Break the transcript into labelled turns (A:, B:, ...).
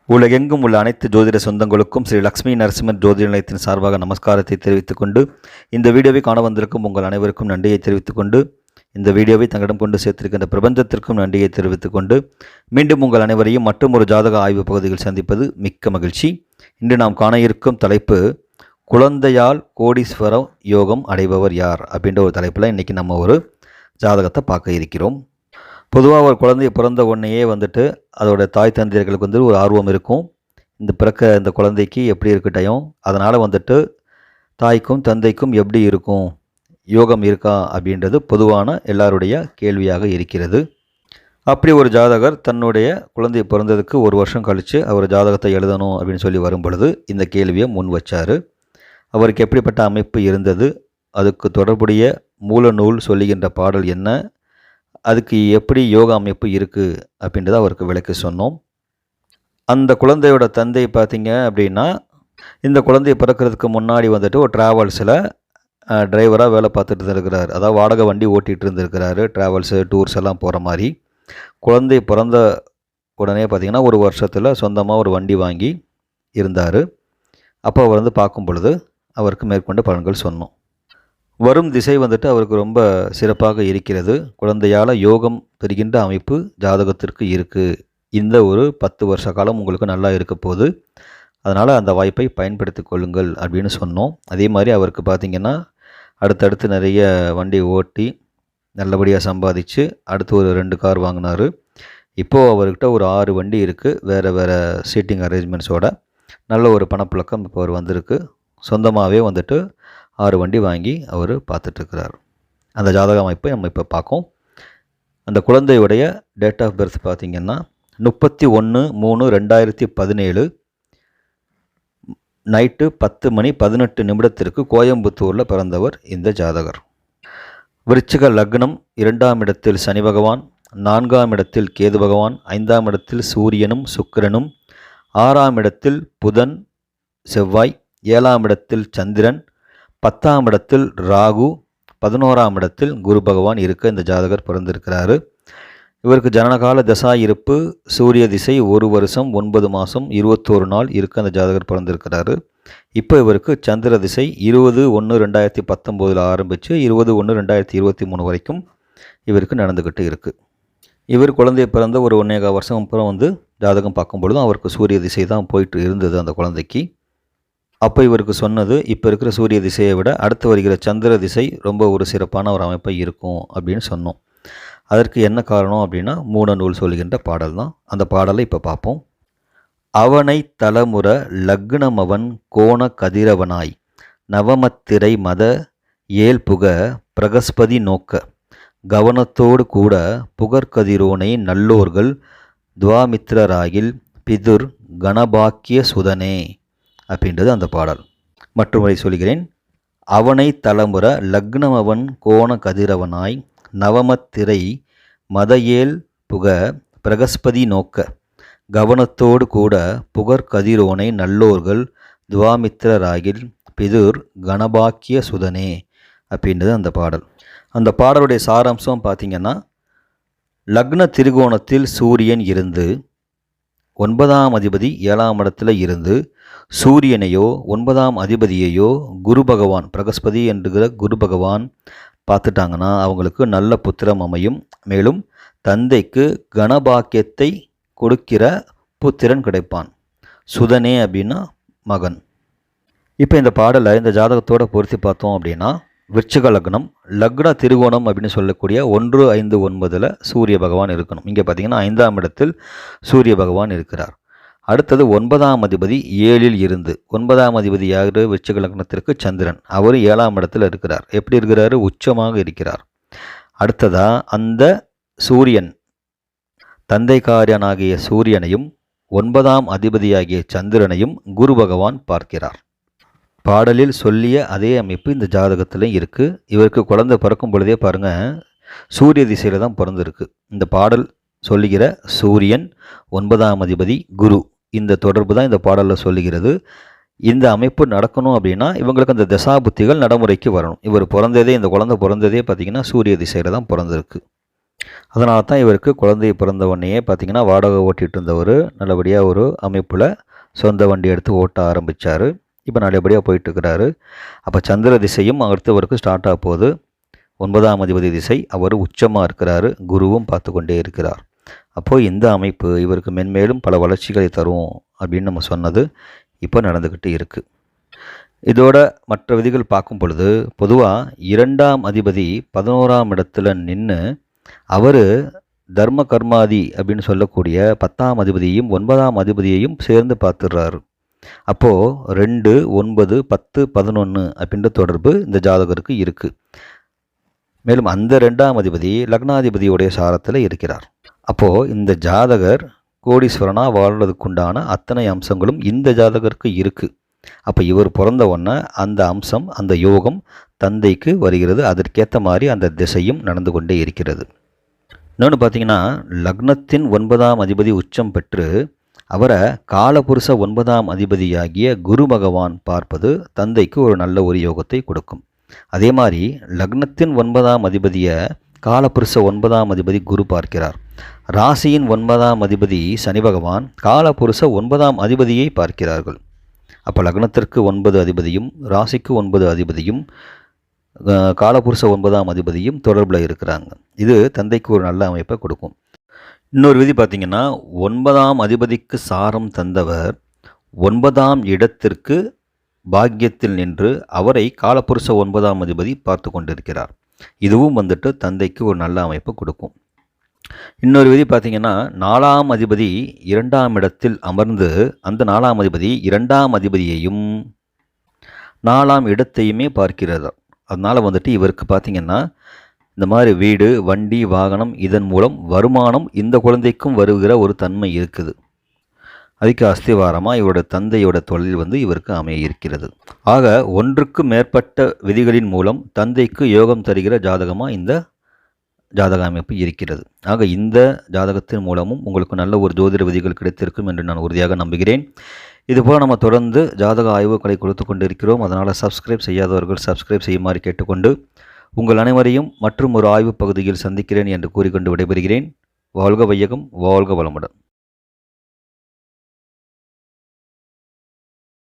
A: உலகெங்கும் உள்ள அனைத்து ஜோதிட சொந்தங்களுக்கும் ஸ்ரீ லக்ஷ்மி நரசிம்மன் ஜோதிட நிலையத்தின் சார்பாக நமஸ்காரத்தை தெரிவித்துக் கொண்டு இந்த வீடியோவை காண வந்திருக்கும் உங்கள் அனைவருக்கும் நன்றியை தெரிவித்துக் கொண்டு இந்த வீடியோவை தங்களிடம் கொண்டு சேர்த்திருக்கின்ற பிரபஞ்சத்திற்கும் நன்றியை தெரிவித்துக் கொண்டு மீண்டும் உங்கள் அனைவரையும் மற்றும் ஒரு ஜாதக ஆய்வு பகுதியில் சந்திப்பது மிக்க மகிழ்ச்சி. இன்று நாம் காண இருக்கும் தலைப்பு குழந்தையால் கோடீஸ்வரம் யோகம் அடைபவர் யார் அப்படின்ற ஒரு தலைப்பில் இன்றைக்கி நம்ம ஒரு ஜாதகத்தை பார்க்க இருக்கிறோம். பொதுவாக ஒரு குழந்தைய பிறந்த உடனேயே அதோட தாய் தந்தையர்களுக்கு ஒரு ஆர்வம் இருக்கும். இந்த குழந்தைக்கு எப்படி இருக்கட்டும், அதனால் தாய்க்கும் தந்தைக்கும் எப்படி இருக்கும், யோகம் இருக்கா அப்படின்றது பொதுவான எல்லாருடைய கேள்வியாக இருக்கிறது. அப்படி ஒரு ஜாதகர் தன்னுடைய குழந்தைய பிறந்ததுக்கு ஒரு வருஷம் கழித்து அவர் ஜாதகத்தை எழுதணும் அப்படின்னு சொல்லி வரும் பொழுது இந்த கேள்வியை முன் வச்சார். அவருக்கு எப்படிப்பட்ட அமைப்பு இருந்தது, அதுக்கு தொடர்புடைய மூல நூல் சொல்லுகின்ற பாடல் என்ன, அதுக்கு எப்படி யோகா அமைப்பு இருக்குது அப்படின்றத அவருக்கு விளக்கி சொன்னோம். அந்த குழந்தையோட தந்தை பார்த்திங்க அப்படின்னா இந்த குழந்தைய பிறக்கிறதுக்கு முன்னாடி ஒரு ட்ராவல்ஸில் டிரைவராக வேலை பார்த்துட்டு இருந்திருக்கிறார். அதாவது வாடகை வண்டி ஓட்டிகிட்டு இருந்திருக்கிறாரு, ட்ராவல்ஸு டூர்ஸ் எல்லாம் போகிற மாதிரி. குழந்தை பிறந்த உடனே பார்த்திங்கன்னா ஒரு வருஷத்தில் சொந்தமாக ஒரு வண்டி வாங்கி இருந்தார். அப்போ அவர் பார்க்கும் பொழுது அவருக்கு மேற்கொண்ட பலன்கள் சொன்னோம். வரும் திசை அவருக்கு ரொம்ப சிறப்பாக இருக்கிறது. குழந்தையால் யோகம் பெறுகின்ற அமைப்பு ஜாதகத்திற்கு இருக்குது. இந்த ஒரு 10 வருஷ காலம் உங்களுக்கு நல்லா இருக்க போகுது, அதனால் அந்த வாய்ப்பை பயன்படுத்தி கொள்ளுங்கள் அப்படின்னு சொன்னோம். அதே மாதிரி அவருக்கு பார்த்திங்கன்னா அடுத்தடுத்து நிறைய வண்டி ஓட்டி நல்லபடியாக சம்பாதிச்சு அடுத்து ஒரு 2 கார் வாங்கினார். இப்போது அவர்கிட்ட ஒரு 6 வண்டி இருக்குது, வேறு சீட்டிங் அரேஞ்ச்மெண்ட்ஸோட. நல்ல ஒரு பணப்புழக்கம் இப்போ அவர் வந்திருக்கு. சொந்தமாகவே 6 வண்டி வாங்கி அவர் பார்த்துட்ருக்கிறார். அந்த ஜாதக அமைப்பை நம்ம இப்போ பார்க்கோம். அந்த குழந்தையுடைய டேட் ஆஃப் பர்த் பார்த்திங்கன்னா 31/3/2017 நைட்டு 10:18 கோயம்புத்தூரில் பிறந்தவர் இந்த ஜாதகர். விருச்சிக லக்னம், 2ஆம் இடத்தில் சனி பகவான், 4ஆம் இடத்தில் கேது பகவான், 5ஆம் இடத்தில் சூரியனும் சுக்கிரனும், 6ஆம் இடத்தில் புதன் செவ்வாய், 7ஆம் இடத்தில் சந்திரன், 10ஆம் இடத்தில் ராகு, 11ஆம் இடத்தில் குரு பகவான் இருக்க இந்த ஜாதகர் பிறந்திருக்கிறாரு. இவருக்கு ஜனனகால தசா இருப்பு சூரிய திசை 1 வருஷம் 9 மாதம் 21 நாள் இருக்க அந்த ஜாதகர் பிறந்திருக்கிறாரு. இப்போ இவருக்கு சந்திர திசை 20/1/2019 ஆரம்பித்து 20/1/2023 வரைக்கும் இவருக்கு நடந்துக்கிட்டு இருக்குது. இவர் குழந்தைய பிறந்த ஒரு 1.25 வருஷம் அப்புறம் ஜாதகம் பார்க்கும் பொழுதும் அவருக்கு சூரிய திசை தான் போயிட்டு இருந்தது அந்த குழந்தைக்கு. அப்போ இவருக்கு சொன்னது, இப்போ இருக்கிற சூரிய திசையை விட அடுத்து வருகிற சந்திர திசை ரொம்ப ஒரு சிறப்பான ஒரு அமைப்பை இருக்கும் அப்படின்னு சொன்னோம். அதற்கு என்ன காரணம் அப்படின்னா மூல நூல் சொல்லுகின்ற பாடல் தான். அந்த பாடலை இப்போ பார்ப்போம். அவனை தலமுற லக்னமவன் கோண கதிரவனாய் நவமத்திரை மத ஏல்புக பிரகஸ்பதி நோக்க கவனத்தோடு கூட புகர்கதிரோனை நல்லோர்கள் துவாமித்ரராகில் பிதுர் கணபாக்கிய சுதனே அப்படின்றது அந்த பாடல். மற்றொரு சொல்கிறேன். அவனை தலமுற லக்னமவன் கோண கதிரவனாய் நவமத்திரை மதையேல் புக பிரகஸ்பதி நோக்க கவனத்தோடு கூட புகர் கதிரோனை நல்லோர்கள் துவாமித்ரராகில் பிதுர் கணபாக்கிய சுதனே அப்படின்றது அந்த பாடல். அந்த பாடலுடைய சாராம்சம் பார்த்திங்கன்னா, லக்ன திரிகோணத்தில் சூரியன் இருந்து 9ஆம் அதிபதி 7ஆம் இடத்துல இருந்து சூரியனையோ 9ஆம் அதிபதியையோ குரு பகவான் பிரகஸ்பதி என்கிற குரு பகவான் பார்த்துட்டாங்கன்னா அவங்களுக்கு நல்ல புத்திரம் அமையும். மேலும் தந்தைக்கு கணபாக்கியத்தை கொடுக்கிற புத்திரன் கிடைப்பான். சுதனே அப்படின்னா மகன். இப்போ இந்த பாடலை இந்த ஜாதகத்தோடு பொருத்தி பார்த்தோம் அப்படின்னா, விருச்சிக லக்னம், லக்ன திரிகோணம் அப்படின்னு சொல்லக்கூடிய 1, 5, 9 சூரிய பகவான் இருக்கணும். இங்கே பார்த்தீங்கன்னா 5ஆம் இடத்தில் சூரிய பகவான் இருக்கிறார். அடுத்தது 9ஆம் அதிபதி 7இல் இருந்து, 9ஆம் அதிபதி யார்? விருச்சிக லக்னத்திற்கு சந்திரன். அவர் 7ஆம் இடத்தில் இருக்கிறார். எப்படி இருக்கிறாரு? உச்சமாக இருக்கிறார். அடுத்ததா அந்த சூரியன் தந்தைக்காரனாகிய சூரியனையும் 9ஆம் அதிபதியாகிய சந்திரனையும் குரு பகவான் பார்க்கிறார். பாடலில் சொல்லிய அதே அமைப்பு இந்த ஜாதகத்திலும் இருக்குது. இவருக்கு குழந்தை பிறக்கும் பொழுதே பாருங்கள் சூரிய திசையில் தான் பிறந்திருக்கு. இந்த பாடல் சொல்லுகிற சூரியன் 9ஆம் அதிபதி குரு, இந்த தொடர்பு தான் இந்த பாடலில் சொல்லுகிறது. இந்த அமைப்பு நடக்கணும் அப்படின்னா இவங்களுக்கு அந்த தசாபுத்திகள் நடைமுறைக்கு வரணும். இவர் பிறந்ததே, இந்த குழந்தை பிறந்ததே பார்த்திங்கன்னா சூரிய திசையில் தான் பிறந்திருக்கு. அதனால தான் இவருக்கு குழந்தை பிறந்த உடனேயே பார்த்திங்கன்னா வாடகை ஓட்டிகிட்டு இருந்தவர் நல்லபடியாக ஒரு அமைப்பில் சொந்த வண்டி எடுத்து ஓட்ட ஆரம்பித்தார். இப்போ நல்லபடியாக போயிட்டுருக்கிறாரு. அப்போ சந்திர திசையும் அடுத்தவருக்கு ஸ்டார்ட் ஆக போகுது. 9ஆம் அதிபதி திசை, அவர் உச்சமாக இருக்கிறாரு, குருவும் பார்த்து கொண்டே இருக்கிறார். அப்போது இந்த அமைப்பு இவருக்கு மென்மேலும் பல வளர்ச்சிகளை தரும் அப்படின்னு நம்ம சொன்னது இப்போ நடந்துக்கிட்டு இருக்குது. இதோட மற்ற விதிகள் பார்க்கும் பொழுது பொதுவாக 2ஆம் அதிபதி 11ஆம் இடத்துல நின்று அவர் தர்ம கர்மாதி அப்படின்னு சொல்லக்கூடிய 10ஆம் அதிபதியையும் 9ஆம் அதிபதியையும் சேர்ந்து பார்த்துடுறாரு. அப்போது 2, 9, 10, 11 அப்படின்ற தொடர்பு இந்த ஜாதகருக்கு இருக்குது. மேலும் அந்த 2ஆம் அதிபதி லக்னாதிபதியுடைய சாரத்தில் இருக்கிறார். அப்போது இந்த ஜாதகர் கோடீஸ்வரனாக வாழ்வதற்குண்டான அத்தனை அம்சங்களும் இந்த ஜாதகருக்கு இருக்குது. அப்போ இவர் பிறந்த உடனே அந்த அம்சம், அந்த யோகம் தந்தைக்கு வருகிறது. அதற்கேற்ற மாதிரி அந்த திசையும் நடந்து கொண்டே இருக்கிறது. இன்னொன்று பார்த்தீங்கன்னா, லக்னத்தின் 9ஆம் அதிபதி உச்சம் பெற்று அவரை காலபுருஷ 9ஆம் அதிபதியாகிய குரு பகவான் பார்ப்பது தந்தைக்கு ஒரு நல்ல ஒரு யோகத்தை கொடுக்கும். அதே மாதிரி லக்னத்தின் 9ஆம் அதிபதியை காலபுருஷ 9ஆம் அதிபதி குரு பார்க்கிறார். ராசியின் 9ஆம் அதிபதி சனி பகவான் காலபுருஷ 9ஆம் அதிபதியை பார்க்கிறார்கள். அப்போ லக்னத்திற்கு 9 அதிபதியும் ராசிக்கு 9 அதிபதியும் காலபுருஷ 9ஆம் அதிபதியும் தொடர்பில் இருக்கிறாங்க. இது தந்தைக்கு ஒரு நல்ல அமைப்பை கொடுக்கும். இன்னொரு விதி பார்த்திங்கன்னா, 9ஆம் அதிபதிக்கு சாரம் தந்தவர் 9ஆம் இடத்திற்கு பாக்கியத்தில் நின்று அவரை காலபுருஷ 9ஆம் அதிபதி பார்த்து கொண்டிருக்கிறார். இதுவும் தந்தைக்கு ஒரு நல்ல அமைப்பு கொடுக்கும். இன்னொரு விதி பார்த்திங்கன்னா, 4ஆம் அதிபதி 2ஆம் இடத்தில் அமர்ந்து அந்த 4ஆம் அதிபதி 2ஆம் அதிபதியையும் 4ஆம் இடத்தையுமே பார்க்கிறது. அதனால் இவருக்கு பார்த்திங்கன்னா, இந்த மாதிரி வீடு, வண்டி, வாகனம் இதன் மூலம் வருமானம் இந்த குழந்தைக்கும் வருகிற ஒரு தன்மை இருக்குது. அதுக்கு அஸ்திவாரமாக இவருடைய தந்தையோட தொழில் இவருக்கு அமைய இருக்கிறது. ஆக ஒன்றுக்கு மேற்பட்ட விதிகளின் மூலம் தந்தைக்கு யோகம் தருகிற ஜாதகமாக இந்த ஜாதக அமைப்பு இருக்கிறது. ஆக இந்த ஜாதகத்தின் மூலமும் உங்களுக்கு நல்ல ஒரு ஜோதிட விதிகள் கிடைத்திருக்கும் என்று நான் உறுதியாக நம்புகிறேன். இதுபோல் நம்ம தொடர்ந்து ஜாதக ஆய்வுகளை கொடுத்து கொண்டிருக்கிறோம். அதனால் சப்ஸ்கிரைப் செய்யாதவர்கள் சப்ஸ்கிரைப் செய்யுமாறு கேட்டுக்கொண்டு உங்கள் அனைவரையும் மற்றும் ஒரு ஆய்வு பகுதியில் சந்திக்கிறேன் என்று கூறிக்கொண்டு விடைபெறுகிறேன். வாழ்க வையகம், வாழ்க வளமுடன்.